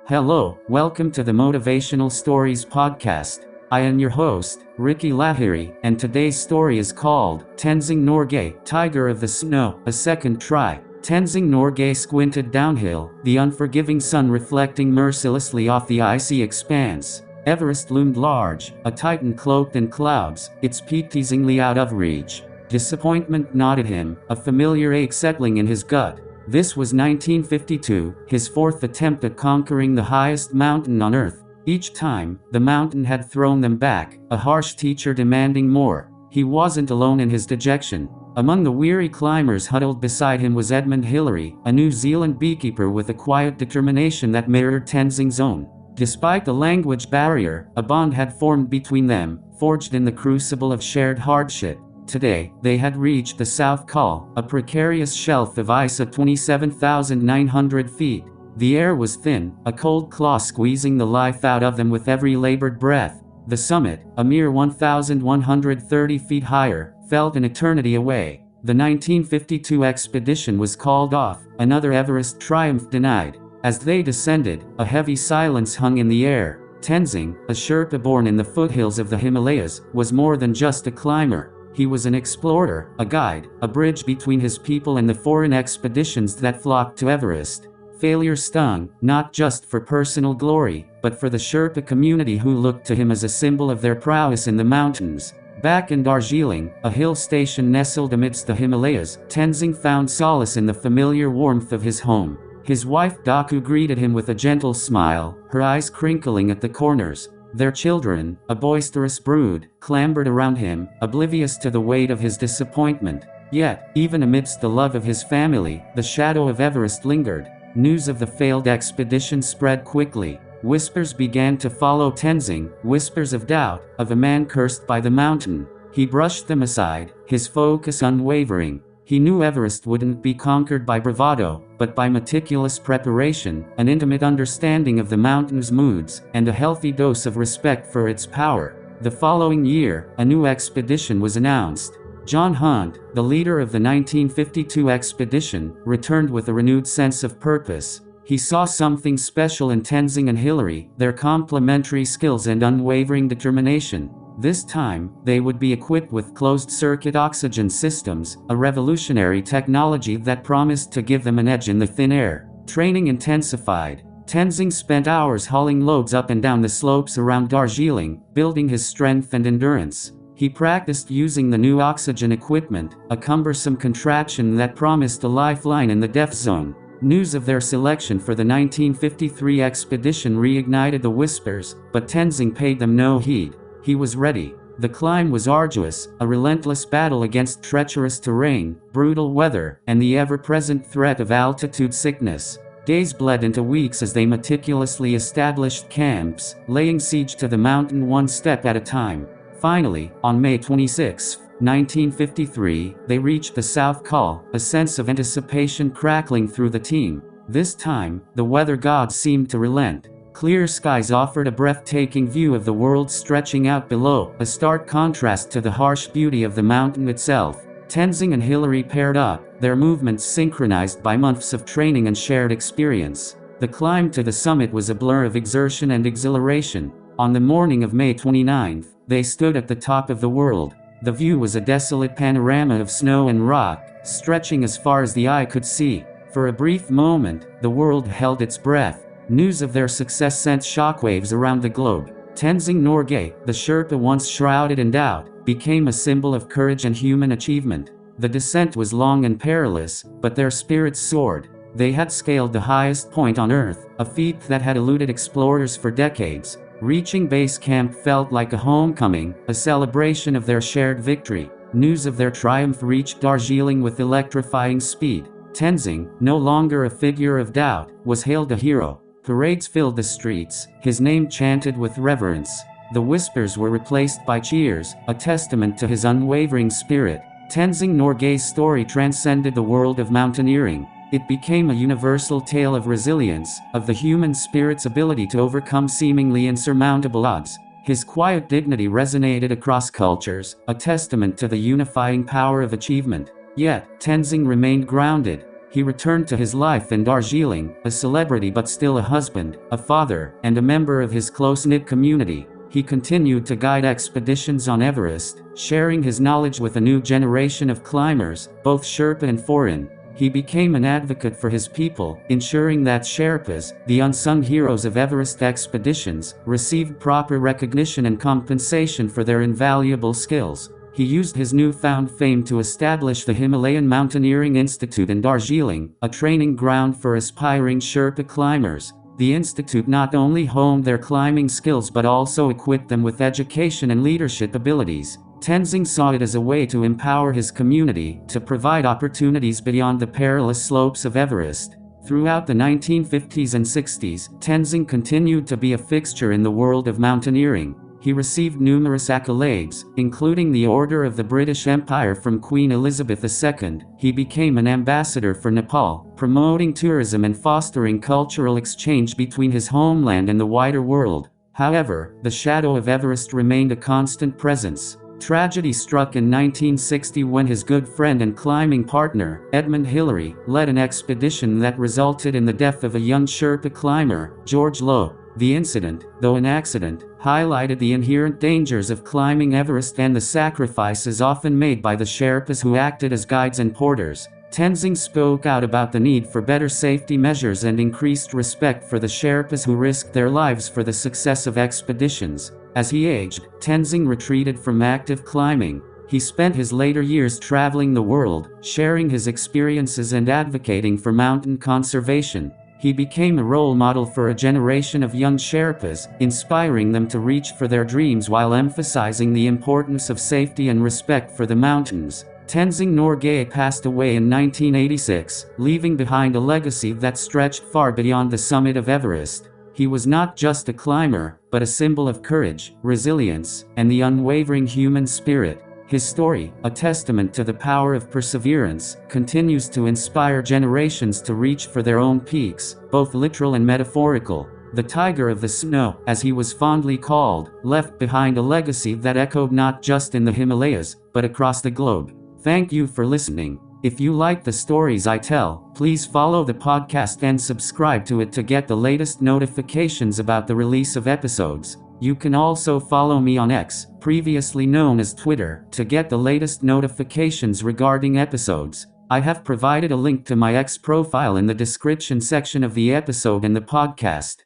Hello, welcome to the Motivational Stories podcast. I am your host, Ricky Lahiri, and today's story is called Tenzing Norgay, Tiger of the Snow, a second try. Tenzing Norgay squinted downhill, the unforgiving sun reflecting mercilessly off the icy expanse. Everest loomed large, a titan cloaked in clouds, its peak teasingly out of reach. Disappointment gnawed him, a familiar ache settling in his gut. This was 1952, his fourth attempt at conquering the highest mountain on Earth. Each time, the mountain had thrown them back, a harsh teacher demanding more. He wasn't alone in his dejection. Among the weary climbers huddled beside him was Edmund Hillary, a New Zealand beekeeper with a quiet determination that mirrored Tenzing's own. Despite the language barrier, a bond had formed between them, forged in the crucible of shared hardship. Today, they had reached the South Col, a precarious shelf of ice at 27,900 feet. The air was thin, a cold claw squeezing the life out of them with every labored breath. The summit, a mere 1,130 feet higher, felt an eternity away. The 1952 expedition was called off, another Everest triumph denied. As they descended, a heavy silence hung in the air. Tenzing, a Sherpa born in the foothills of the Himalayas, was more than just a climber. He was an explorer, a guide, a bridge between his people and the foreign expeditions that flocked to Everest. Failure stung, not just for personal glory, but for the Sherpa community who looked to him as a symbol of their prowess in the mountains. Back in Darjeeling, a hill station nestled amidst the Himalayas, Tenzing found solace in the familiar warmth of his home. His wife Daku greeted him with a gentle smile, her eyes crinkling at the corners. Their children, a boisterous brood, clambered around him, oblivious to the weight of his disappointment. Yet, even amidst the love of his family, the shadow of Everest lingered. News of the failed expedition spread quickly. Whispers began to follow Tenzing, whispers of doubt, of a man cursed by the mountain. He brushed them aside, his focus unwavering. He knew Everest wouldn't be conquered by bravado, but by meticulous preparation, an intimate understanding of the mountain's moods, and a healthy dose of respect for its power. The following year, a new expedition was announced. John Hunt, the leader of the 1952 expedition, returned with a renewed sense of purpose. He saw something special in Tenzing and Hillary, their complementary skills and unwavering determination. This time, they would be equipped with closed-circuit oxygen systems, a revolutionary technology that promised to give them an edge in the thin air. Training intensified. Tenzing spent hours hauling loads up and down the slopes around Darjeeling, building his strength and endurance. He practiced using the new oxygen equipment, a cumbersome contraption that promised a lifeline in the death zone. News of their selection for the 1953 expedition reignited the whispers, but Tenzing paid them no heed. He was ready. The climb was arduous, a relentless battle against treacherous terrain, brutal weather, and the ever-present threat of altitude sickness. Days bled into weeks as they meticulously established camps, laying siege to the mountain one step at a time. Finally, on May 26, 1953, they reached the South Col, a sense of anticipation crackling through the team. This time, the weather gods seemed to relent. Clear skies offered a breathtaking view of the world stretching out below, a stark contrast to the harsh beauty of the mountain itself. Tenzing and Hillary paired up, their movements synchronized by months of training and shared experience. The climb to the summit was a blur of exertion and exhilaration. On the morning of May 29th, they stood at the top of the world. The view was a desolate panorama of snow and rock, stretching as far as the eye could see. For a brief moment, the world held its breath. News of their success sent shockwaves around the globe. Tenzing Norgay, the Sherpa once shrouded in doubt, became a symbol of courage and human achievement. The descent was long and perilous, but their spirits soared. They had scaled the highest point on Earth, a feat that had eluded explorers for decades. Reaching base camp felt like a homecoming, a celebration of their shared victory. News of their triumph reached Darjeeling with electrifying speed. Tenzing, no longer a figure of doubt, was hailed a hero. Parades filled the streets, his name chanted with reverence. The whispers were replaced by cheers, a testament to his unwavering spirit. Tenzing Norgay's story transcended the world of mountaineering. It became a universal tale of resilience, of the human spirit's ability to overcome seemingly insurmountable odds. His quiet dignity resonated across cultures, a testament to the unifying power of achievement. Yet, Tenzing remained grounded. he returned to his life in Darjeeling, a celebrity but still a husband, a father, and a member of his close-knit community. He continued to guide expeditions on Everest, sharing his knowledge with a new generation of climbers, both Sherpa and foreign. He became an advocate for his people, ensuring that Sherpas, the unsung heroes of Everest expeditions, received proper recognition and compensation for their invaluable skills. He used his newfound fame to establish the Himalayan Mountaineering Institute in Darjeeling, a training ground for aspiring Sherpa climbers. The institute not only honed their climbing skills but also equipped them with education and leadership abilities. Tenzing saw it as a way to empower his community, to provide opportunities beyond the perilous slopes of Everest. Throughout the 1950s and 60s, Tenzing continued to be a fixture in the world of mountaineering. He received numerous accolades, including the Order of the British Empire from Queen Elizabeth II. He became an ambassador for Nepal, promoting tourism and fostering cultural exchange between his homeland and the wider world. However, the shadow of Everest remained a constant presence. Tragedy struck in 1960 when his good friend and climbing partner, Edmund Hillary, led an expedition that resulted in the death of a young Sherpa climber, George Low. The incident, though an accident, highlighted the inherent dangers of climbing Everest and the sacrifices often made by the Sherpas who acted as guides and porters. Tenzing spoke out about the need for better safety measures and increased respect for the Sherpas who risked their lives for the success of expeditions. As he aged, Tenzing retreated from active climbing. He spent his later years traveling the world, sharing his experiences and advocating for mountain conservation. He became a role model for a generation of young Sherpas, inspiring them to reach for their dreams while emphasizing the importance of safety and respect for the mountains. Tenzing Norgay passed away in 1986, leaving behind a legacy that stretched far beyond the summit of Everest. He was not just a climber, but a symbol of courage, resilience, and the unwavering human spirit. His story, a testament to the power of perseverance, continues to inspire generations to reach for their own peaks, both literal and metaphorical. The Tiger of the Snow, as he was fondly called, left behind a legacy that echoed not just in the Himalayas, but across the globe. Thank you for listening. If you like the stories I tell, please follow the podcast and subscribe to it to get the latest notifications about the release of episodes. You can also follow me on X, previously known as Twitter, to get the latest notifications regarding episodes. I have provided a link to my X profile in the description section of the episode and the podcast.